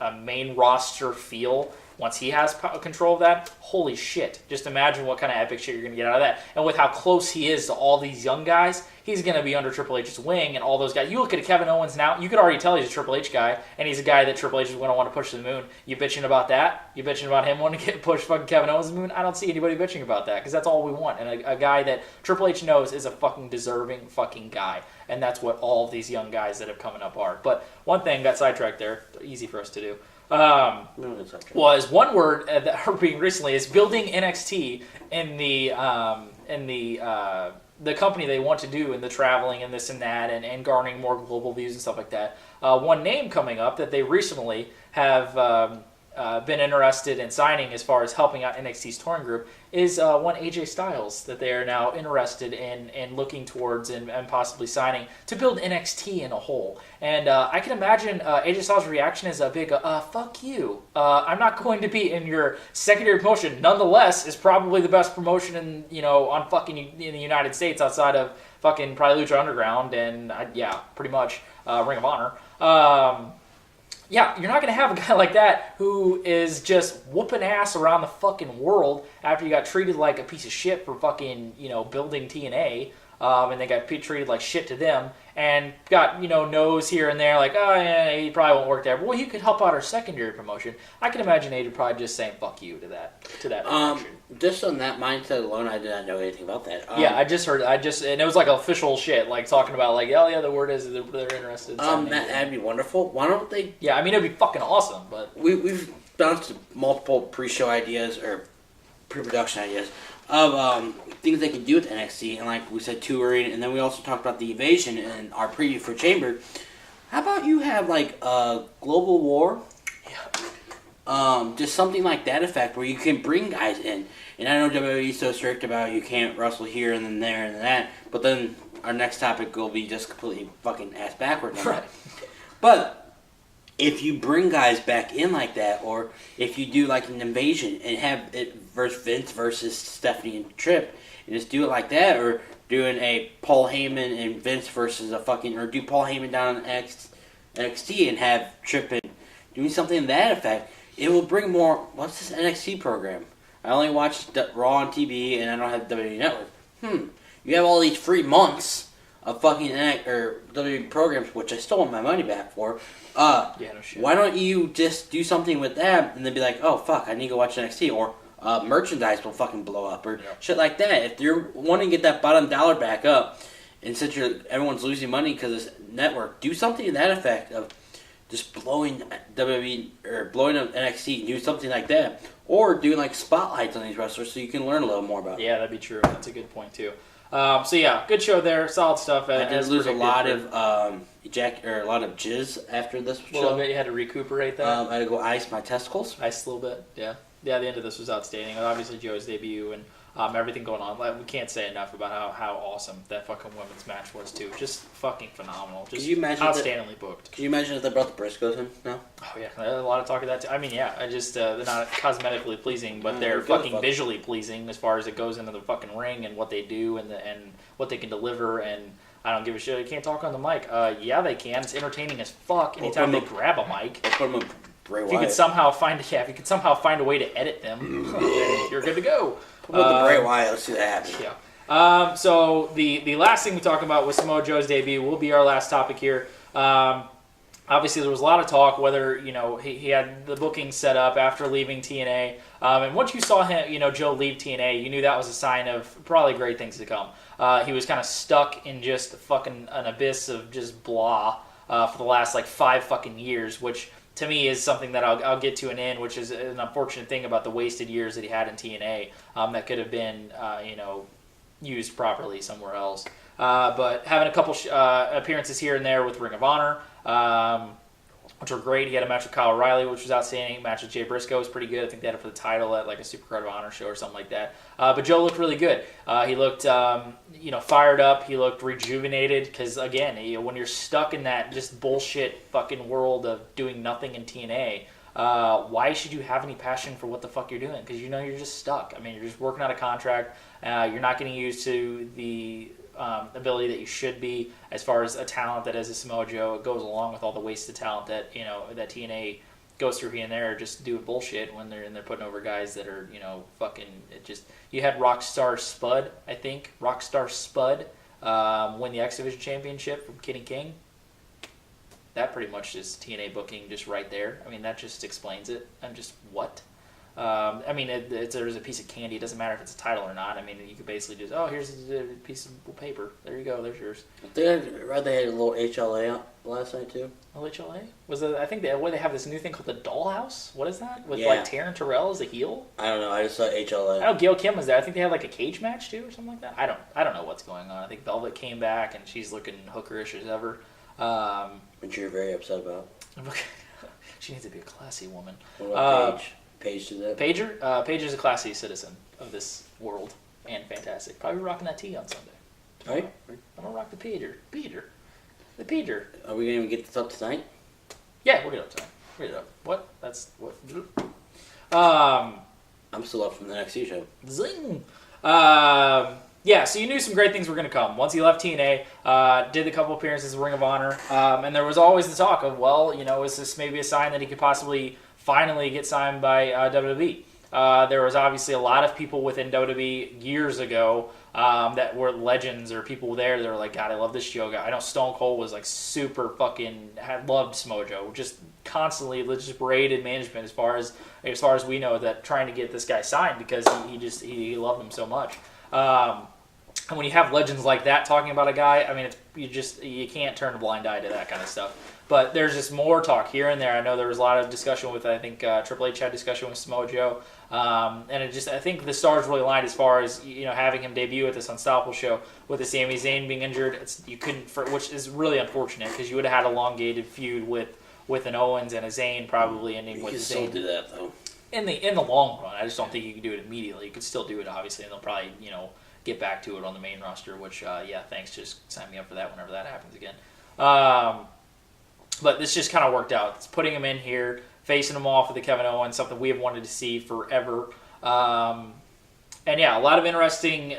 Speaker 1: a main roster feel once he has control of that, holy shit. Just imagine what kind of epic shit you're going to get out of that. And with how close he is to all these young guys, he's going to be under Triple H's wing and all those guys. You look at Kevin Owens now, you could already tell he's a Triple H guy, and he's a guy that Triple H is going to want to push to the moon. You bitching about that? You bitching about him wanting to push fucking Kevin Owens to the moon? I don't see anybody bitching about that, because that's all we want. And a guy that Triple H knows is a fucking deserving fucking guy. And that's what all of these young guys that have coming up are. But one thing got sidetracked there, easy for us to do. Was one word that heard being recently is building NXT in the company they want to do, and the traveling and this and that, and garnering more global views and stuff like that. One name coming up that they recently have been interested in signing as far as helping out NXT's touring group is one AJ Styles that they are now interested in looking towards and possibly signing to build NXT in a whole. And I can imagine AJ Styles' reaction is a big, fuck you. I'm not going to be in your secondary promotion. Nonetheless, it's probably the best promotion on fucking in the United States outside of fucking probably Lucha Underground and, pretty much Ring of Honor. Yeah, you're not going to have a guy like that who is just whooping ass around the fucking world after you got treated like a piece of shit for fucking, building TNA, and they got treated like shit to them, and got, no's here and there, like, oh, yeah, he probably won't work there. But, well, he could help out our secondary promotion. I can imagine AJ probably just saying fuck you to that promotion.
Speaker 2: Just on that mindset alone, I did not know anything about that.
Speaker 1: I just heard, and it was like official shit, like talking about like, oh yeah, the word is they're interested in
Speaker 2: that'd be wonderful. Why don't they?
Speaker 1: Yeah, I mean, it'd be fucking awesome, but...
Speaker 2: We've bounced multiple pre-show ideas, or pre-production ideas, of things they could do with NXT, and like we said, touring, and then we also talked about the Invasion in our preview for Chamber. How about you have like a Global War? Yeah. Just something like that effect where you can bring guys in. And I know WWE's so strict about you can't wrestle here and then there and then that, but then our next topic will be just completely fucking ass backwards.
Speaker 1: Right.
Speaker 2: But if you bring guys back in like that, or if you do like an Invasion and have it versus Vince versus Stephanie and Tripp, and just do it like that, or doing a Paul Heyman and Vince versus or do Paul Heyman down on NXT and have Tripp and doing something to that effect, it will bring more. What's this NXT program? I only watch Raw on TV, and I don't have WWE Network. You have all these free months of fucking WWE programs, which I still want my money back for.
Speaker 1: No shit.
Speaker 2: Why don't you just do something with that, and then be like, oh, fuck, I need to go watch NXT, or merchandise will fucking blow up, or shit like that. If you're wanting to get that bottom dollar back up, and since everyone's losing money because of this network, do something to that effect of just blowing WWE, or blowing up NXT, do something like that. Or doing like spotlights on these wrestlers so you can learn a little more about them.
Speaker 1: Yeah, that'd be true. That's a good point too. Good show there. Solid stuff.
Speaker 2: I did lose a lot of jizz after this show.
Speaker 1: A little bit. You had to recuperate that.
Speaker 2: I had to go ice my testicles.
Speaker 1: Ice a little bit. Yeah. Yeah. The end of this was outstanding. Obviously, Joe's debut and everything going on. Like, we can't say enough about how awesome that fucking women's match was too. Just fucking phenomenal. Just outstandingly booked.
Speaker 2: Can you imagine if they brought the Briscoes in now?
Speaker 1: Oh yeah, a lot of talk of that too. I mean, yeah, they're not cosmetically pleasing, but they're fucking visually pleasing as far as it goes into the fucking ring and what they do and what they can deliver. And I don't give a shit. You can't talk on the mic. Yeah, they can. It's entertaining as fuck. Anytime they grab a mic.
Speaker 2: Put them in Bray Wyatt.
Speaker 1: If you could somehow find a way to edit them, then you're good to go.
Speaker 2: Put them in Bray Wyatt. Let's see that happen.
Speaker 1: Yeah. So the last thing we talk about was Samoa Joe's debut will be our last topic here. Obviously, there was a lot of talk whether he had the booking set up after leaving TNA, and once you saw him, Joe leave TNA, you knew that was a sign of probably great things to come. He was kind of stuck in just fucking an abyss of just blah for the last like 5 fucking years, which to me is something that I'll get to an end, which is an unfortunate thing about the wasted years that he had in TNA that could have been used properly somewhere else. But having a couple appearances here and there with Ring of Honor, which were great. He had a match with Kyle O'Reilly, which was outstanding. A match with Jay Briscoe was pretty good. I think they had it for the title at like a Supercard of Honor show or something like that. But Joe looked really good. He looked, fired up. He looked rejuvenated because, again, when you're stuck in that just bullshit fucking world of doing nothing in TNA, why should you have any passion for what the fuck you're doing? Because you're just stuck. I mean, you're just working out a contract. You're not getting used to the ability that you should be as far as a talent that as a Samoa Joe. It goes along with all the wasted talent that that TNA goes through here and there, just doing bullshit when they're putting over guys that are fucking. It just, you had Rockstar Spud win the X Division Championship from Kenny King. That pretty much is TNA booking just right there. I mean, that just explains it. I'm just, what? There's a piece of candy. It doesn't matter if it's a title or not. I mean, you could basically just, here's a piece of paper. There you go. There's yours.
Speaker 2: They had a little HLA out last night, too.
Speaker 1: Oh, HLA? I think they have this new thing called the Dollhouse. What is that? With, like, Taryn Terrell as a heel?
Speaker 2: I don't know. I just saw HLA.
Speaker 1: I know Gail Kim was there. I think they had, like, a cage match, too, or something like that. I don't know what's going on. I think Velvet came back, and she's looking hookerish as ever.
Speaker 2: Which you're very upset about.
Speaker 1: She needs to be a classy woman.
Speaker 2: What about Paige? Paige did that?
Speaker 1: Paige is a classy citizen of this world and fantastic. Probably rocking that tee on Sunday.
Speaker 2: Right?
Speaker 1: I'm going to rock the Peter. The Peter.
Speaker 2: Are we going to get this up tonight?
Speaker 1: Yeah, we'll get up tonight. We'll get it up. What? That's what?
Speaker 2: I'm still up from the NXT show.
Speaker 1: Zing! Yeah, so you knew some great things were going to come. Once he left TNA, did a couple appearances in Ring of Honor, and there was always the talk of, well, is this maybe a sign that he could possibly finally get signed by WWE? There was obviously a lot of people within WWE years ago that were legends or people there that were like, God, I love this Joe guy. I know Stone Cold was like super fucking loved Smojo, just constantly just berated management as far as we know, that trying to get this guy signed because he loved him so much. And when you have legends like that talking about a guy, I mean, you can't turn a blind eye to that kind of stuff. But there's just more talk here and there. I know there was a lot of discussion with, I think, Triple H had discussion with Samoa Joe. And I think the stars really aligned as far as, having him debut at this Unstoppable show with the Sami Zayn being injured. Which is really unfortunate because you would have had a elongated feud with an Owens and a Zayn probably ending with Zayn.
Speaker 2: You can still do that, though.
Speaker 1: In the long run. I just don't think you can do it immediately. You could still do it, obviously, and they'll probably, get back to it on the main roster, which, thanks. Just sign me up for that whenever that happens again. But this just kind of worked out. It's putting him in here, facing him off with the Kevin Owens, something we have wanted to see forever. And yeah, a lot of interesting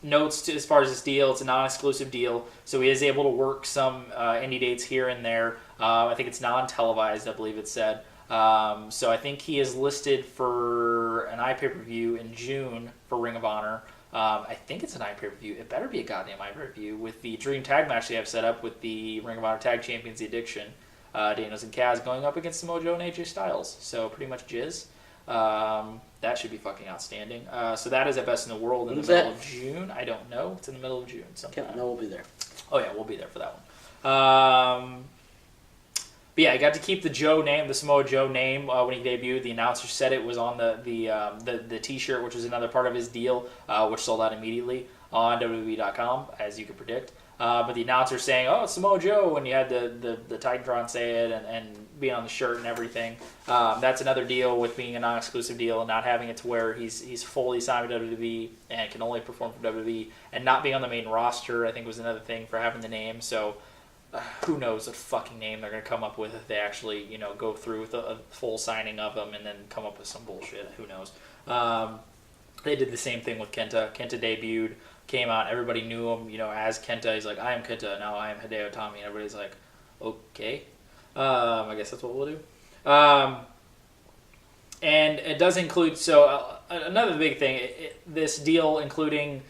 Speaker 1: notes as far as this deal. It's a non-exclusive deal, so he is able to work some indie dates here and there. I think it's non-televised, I believe it said. So I think he is listed for an iPay-per-view in June for Ring of Honor. I think it's an iPay-per-view. It better be a goddamn iPay-per-view with the Dream Tag match they have set up with the Ring of Honor Tag Champions, The Addiction, Daniels and Kaz, going up against Samoa Joe and AJ Styles. So pretty much jizz. That should be fucking outstanding. So that is at Best in the World in the middle of June. I don't know. It's in the middle of June sometime.
Speaker 2: No, we'll be there.
Speaker 1: Oh yeah, we'll be there for that one. But yeah, I got to keep the Joe name, the Samoa Joe name, when he debuted. The announcer said it was on the T-shirt, which was another part of his deal, which sold out immediately on WWE.com, as you could predict. But the announcer saying, "Oh, it's Samoa Joe," when you had the Titantron say it and being on the shirt and everything. That's another deal with being a non-exclusive deal and not having it to where he's fully signed with WWE and can only perform for WWE, and not being on the main roster, I think, was another thing for having the name. So. Who knows what fucking name they're going to come up with if they actually, go through with a full signing of them and then come up with some bullshit. Who knows? They did the same thing with Kenta. Kenta debuted, came out, everybody knew him, as Kenta. He's like, I am Kenta, now I am Hideo Itami. And everybody's like, okay. I guess that's what we'll do. And it does include, another big thing, this deal including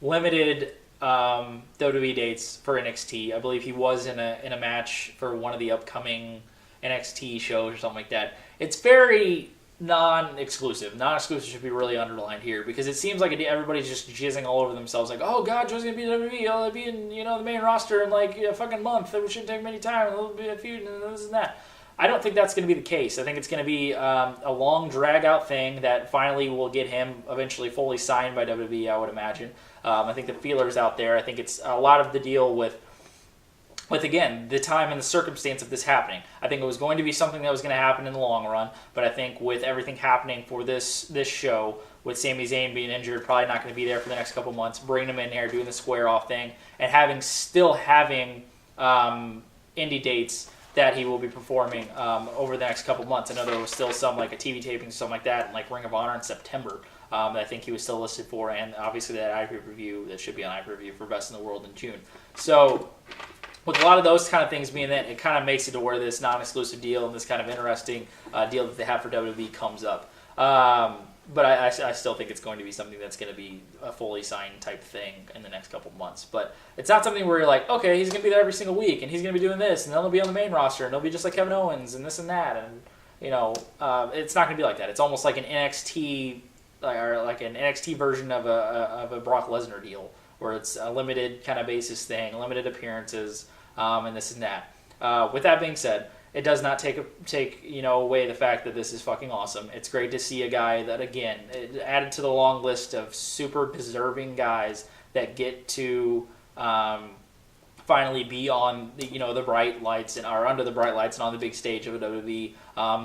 Speaker 1: limited WWE dates for NXT. I believe he was in a match for one of the upcoming NXT shows or something like that. It's very non-exclusive. Non-exclusive should be really underlined here because it seems like everybody's just jizzing all over themselves like, oh God, Joe's going to be in WWE. He'll be in the main roster in like a fucking month. It shouldn't take many time. It'll be a feud and this and that. I don't think that's going to be the case. I think it's going to be a long, drag-out thing that finally will get him eventually fully signed by WWE, I would imagine. I think the feeler's out there. I think it's a lot of the deal with again, the time and the circumstance of this happening. I think it was going to be something that was going to happen in the long run, but I think with everything happening for this show, with Sami Zayn being injured, probably not going to be there for the next couple months, bringing him in here, doing the square-off thing, and still having indie dates that he will be performing over the next couple months. I know there was still some, like a TV taping, something like that, in like Ring of Honor in September. That I think he was still listed for, and obviously that iPay-per-view that should be on iPay-per-view for Best in the World in June. So, with a lot of those kind of things being that, it kind of makes it to where this non-exclusive deal and this kind of interesting deal that they have for WWE comes up. But I still think it's going to be something that's going to be a fully signed type thing in the next couple of months. But it's not something where you're like, okay, he's going to be there every single week, and he's going to be doing this, and then he'll be on the main roster, and he'll be just like Kevin Owens, and this and that. And, it's not going to be like that. It's almost like an NXT... or like an NXT version of a Brock Lesnar deal, where it's a limited kind of basis thing, limited appearances, and this and that. With that being said, it does not take away the fact that this is fucking awesome. It's great to see a guy that, again, added to the long list of super deserving guys that get to finally be on the bright lights or under the bright lights and on the big stage of a WWE,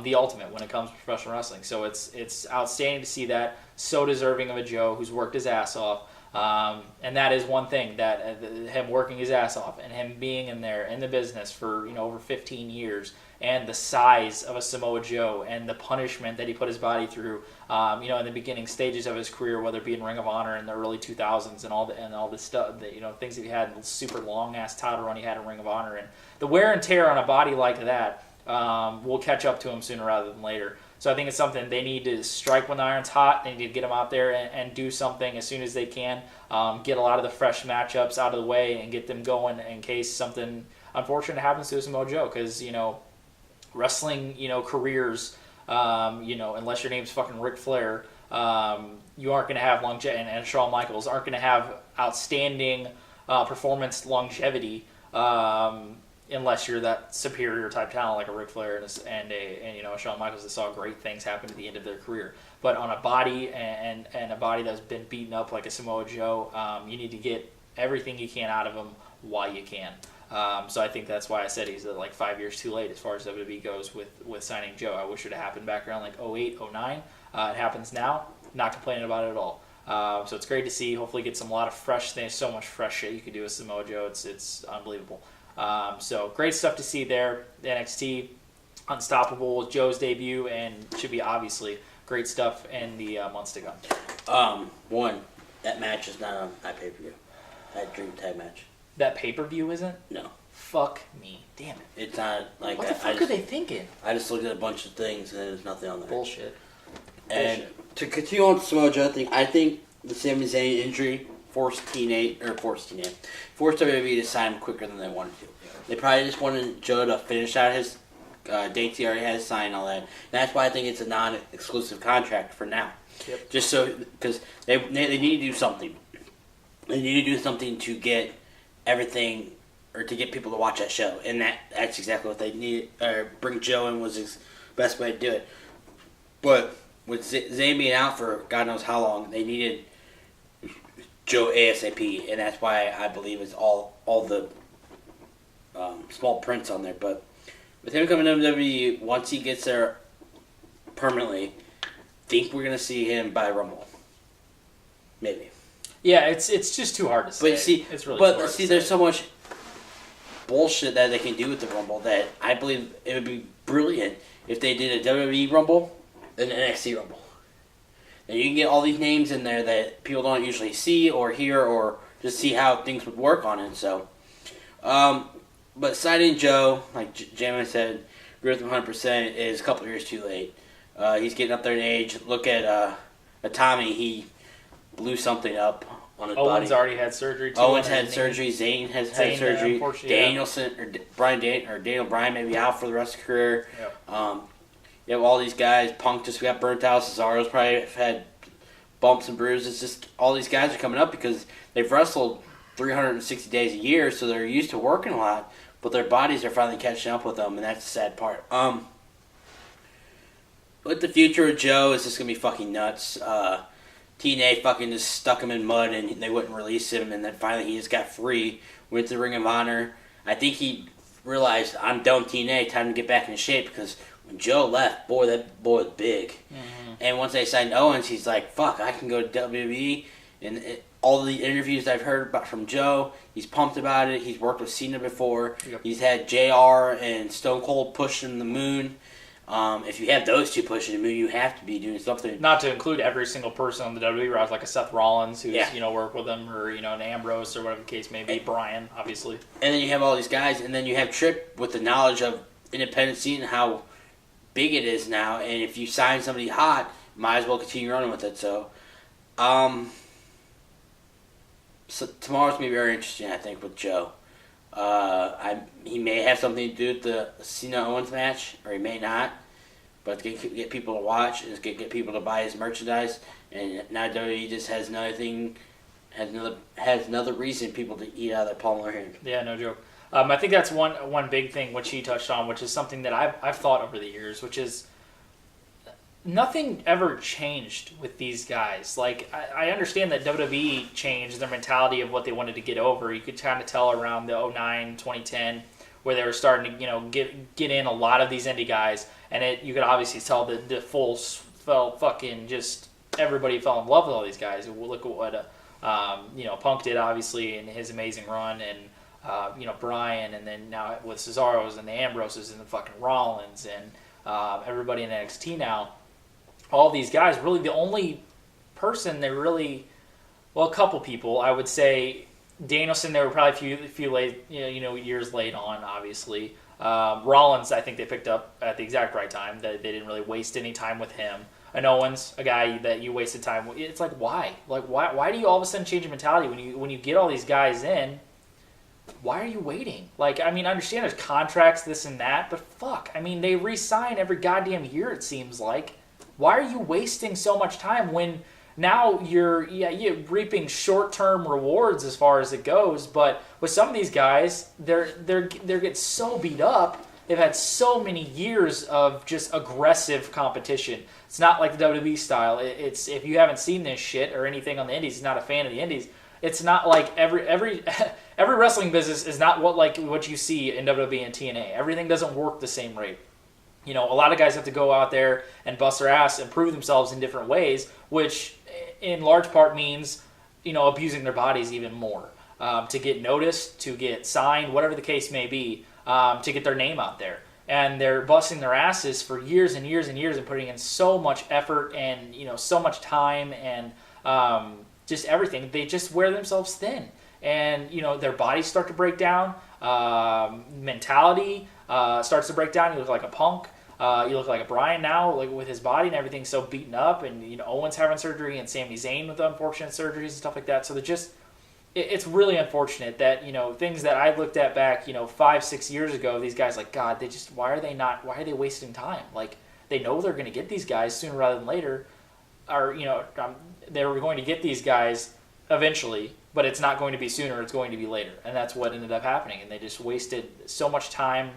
Speaker 1: the ultimate when it comes to professional wrestling. So it's outstanding to see that. So deserving of a Joe who's worked his ass off. And that is one thing, that him working his ass off and him being in there in the business for over 15 years, and the size of a Samoa Joe and the punishment that he put his body through, in the beginning stages of his career, whether it be in Ring of Honor in the early 2000s and all this stuff, things that he had, the super long ass title run he had in Ring of Honor, and the wear and tear on a body like that will catch up to him sooner rather than later. So I think it's something they need to strike when the iron's hot. They need to get him out there and do something as soon as they can. Get a lot of the fresh matchups out of the way and get them going in case something unfortunate happens to Samoa Joe. Because, wrestling, careers, unless your name's fucking Ric Flair, you aren't going to have longevity, and Shawn Michaels aren't going to have outstanding performance longevity unless you're that superior type talent like a Ric Flair and a Shawn Michaels that saw great things happen at the end of their career. But on a body and a body that's been beaten up like a Samoa Joe, you need to get everything you can out of him while you can. So I think that's why I said he's like 5 years too late as far as WWE goes with signing Joe. I wish it had happened back around like 08, 09. It happens now. Not complaining about it at all. So it's great to see. Hopefully get a lot of fresh things. So much fresh shit you can do with Samoa Joe. It's unbelievable. So great stuff to see there. The NXT Unstoppable with Joe's debut, and should be obviously great stuff in the months to come.
Speaker 2: That match is not on pay-per-view. That Dream Tag match.
Speaker 1: That pay-per-view isn't?
Speaker 2: No.
Speaker 1: Fuck me. Damn it.
Speaker 2: It's not like
Speaker 1: what that. What the fuck are they thinking?
Speaker 2: I just looked at a bunch of things and there's nothing on there.
Speaker 1: Bullshit.
Speaker 2: And to continue on the Samoa Joe thing, I think the Sami Zayn injury forced WWE to sign him quicker than they wanted to. They probably just wanted Joe to finish out his dates he already has signed, all that. And that's why I think it's a non-exclusive contract for now.
Speaker 1: Yep.
Speaker 2: Just so, because they need to do something. They need to do something to get everything, or to get people to watch that show. And that's exactly what they need. Bring Joe in was the best way to do it. But with Zayn being out for God knows how long, they needed Joe ASAP, and that's why I believe it's all the small prints on there. But with him coming to WWE, once he gets there permanently, think we're gonna see him by Rumble. Maybe.
Speaker 1: Yeah, it's just too hard to say.
Speaker 2: But see,
Speaker 1: it's really too hard to say.
Speaker 2: There's so much bullshit that they can do with the Rumble that I believe it would be brilliant if they did a WWE Rumble and an NXT Rumble. And you can get all these names in there that people don't usually see or hear, or just see how things would work on it. So, but signing Joe, like Jamin said, agree with him 100%, is a couple of years too late. He's getting up there in age. Look at Tommy. He blew something up on his body.
Speaker 1: Owens already had surgery too.
Speaker 2: Owens had surgery. Zayn has had surgery. Danielson or Daniel Bryan may be out for the rest of the career. Yep. You have all these guys. Punk just got burnt out. Cesaro's probably had bumps and bruises. Just all these guys are coming up because they've wrestled 360 days a year, so they're used to working a lot, but their bodies are finally catching up with them, and that's the sad part. But the future of Joe is just going to be fucking nuts. TNA fucking just stuck him in mud, and they wouldn't release him, and then finally he just got free, went to Ring of Honor. I think he realized, I'm done with TNA, time to get back into shape, because when Joe left, that boy was big. Mm-hmm. And once they signed Owens, he's like, fuck, I can go to WWE. And all the interviews I've heard about from Joe, he's pumped about it. He's worked with Cena before. Yep. He's had JR and Stone Cold pushing the moon. If you have those two pushing the moon, you have to be doing something.
Speaker 1: Not to include every single person on the WWE roster, like a Seth Rollins, who's worked with them, or an Ambrose, or whatever the case may be. Bryan, obviously. And
Speaker 2: then you have all these guys, and then you have Tripp with the knowledge of independent scene and how big it is now. And if you sign somebody hot, might as well continue running with it. So, so tomorrow's gonna be very interesting, I think, with Joe. He may have something to do with the Cena Owens match, or he may not. But to get people to watch, is get people to buy his merchandise, and now WWE just has another reason people to eat out of their palm of their hand.
Speaker 1: Yeah, no joke. I think that's one big thing which he touched on, which is something that I've thought over the years, which is nothing ever changed with these guys. Like, I understand that WWE changed their mentality of what they wanted to get over. You could kind of tell around the 2009, 2010, where they were starting to, get in a lot of these indie guys, and you could obviously tell that the Fulls fell fucking just, everybody fell in love with all these guys. Look at what, Punk did, obviously, in his amazing run, and, Bryan, and then now with Cesaro's and the Ambroses and the fucking Rollins, and everybody in NXT now. All these guys, really the only person they really, well, a couple people, I would say Danielson, they were probably a few late, years late on, obviously. Rollins, I think they picked up at the exact right time. They didn't really waste any time with him. And Owens, a guy that you wasted time with. It's like, why? Like, why do you all of a sudden change your mentality when you get all these guys in? Why are you waiting? Like, I mean, I understand there's contracts, this and that, but fuck. I mean, they re-sign every goddamn year, it seems like. Why are you wasting so much time when now you're reaping short-term rewards as far as it goes, but with some of these guys, they're getting so beat up. They've had so many years of just aggressive competition. It's not like the WWE style. It's if you haven't seen this shit or anything on the indies, not a fan of the indies. It's not like every wrestling business is not what you see in WWE and TNA. Everything doesn't work the same rate. A lot of guys have to go out there and bust their ass and prove themselves in different ways, which in large part means, abusing their bodies even more to get noticed, to get signed, whatever the case may be, to get their name out there. And they're busting their asses for years and years and years and putting in so much effort and, so much time and just everything. They just wear themselves thin. And, their bodies start to break down. Mentality starts to break down. You look like a Punk. You look like a Bryan now, like with his body and everything so beaten up. And, Owens having surgery and Sami Zayn with unfortunate surgeries and stuff like that. So they're just... It's really unfortunate that, things that I looked at back, 5-6 years ago, these guys, like, God, why are they wasting time? Like, they know they're going to get these guys sooner rather than later. Or, they were going to get these guys eventually, but it's not going to be sooner, it's going to be later. And that's what ended up happening. And they just wasted so much time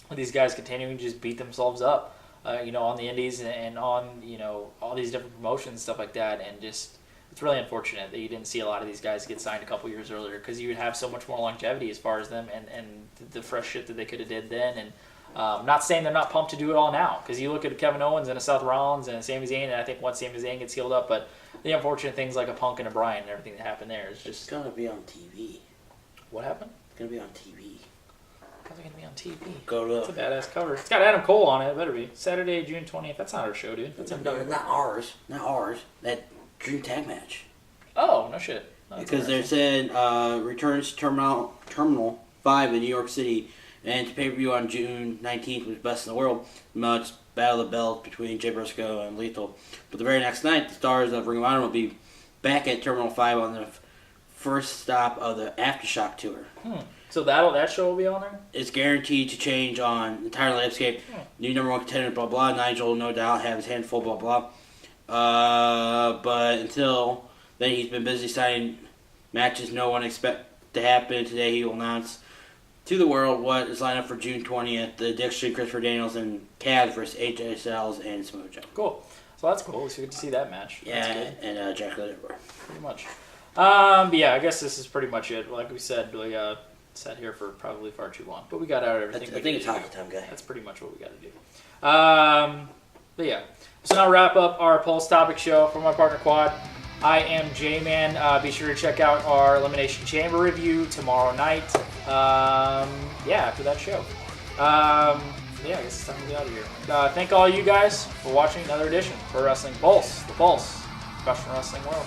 Speaker 1: with these guys continuing to just beat themselves up, on the indies and on, all these different promotions, stuff like that. And just... It's really unfortunate that you didn't see a lot of these guys get signed a couple years earlier because you would have so much more longevity as far as them and the fresh shit that they could have did then. And not saying they're not pumped to do it all now because you look at Kevin Owens and a Seth Rollins and a Sami Zayn, and I think once Sami Zayn gets healed up, but the unfortunate things like a Punk and a Bryan and everything that happened there is just...
Speaker 2: It's going to be on TV.
Speaker 1: What happened?
Speaker 2: It's going to be on TV.
Speaker 1: How's it going to be on TV?
Speaker 2: It's
Speaker 1: a badass cover. It's got Adam Cole on it. It better be. Saturday, June 20th. That's not our show, dude. That's
Speaker 2: no, not ours. Not ours. That Dream Tag Match.
Speaker 1: Oh, no shit. No,
Speaker 2: because they're saying returns to Terminal 5 in New York City, and to pay-per-view on June 19th was Best in the World. Much Battle of the Belts between Jay Briscoe and Lethal. But the very next night, the stars of Ring of Honor will be back at Terminal 5 on the first stop of the Aftershock tour.
Speaker 1: So that show will be on there?
Speaker 2: It's guaranteed to change on entire landscape. New number one contender, blah, blah. Nigel, no doubt, have his hand full, blah, blah. But until... Then he's been busy signing matches no one expect to happen. Today he will announce to the world what is lined up for June 20th. The Dick Street, Christopher Daniels, and Cavs versus AJ Styles and Samoa Joe.
Speaker 1: Cool. So that's cool. So you get to see that match.
Speaker 2: Yeah, and Jack Leatherboard.
Speaker 1: Pretty much. But yeah, I guess this is pretty much it. Like we said, we sat here for probably far too long. But we got out everything.
Speaker 2: I think it's hockey time, guy.
Speaker 1: That's pretty much what we got to do. But yeah. So now wrap up our Pulse Topic show for my partner Quad. I am J-Man. Be sure to check out our Elimination Chamber review tomorrow night. After that show. I guess it's time to get out of here. Thank all you guys for watching another edition for Wrestling Pulse, the Pulse, professional wrestling world.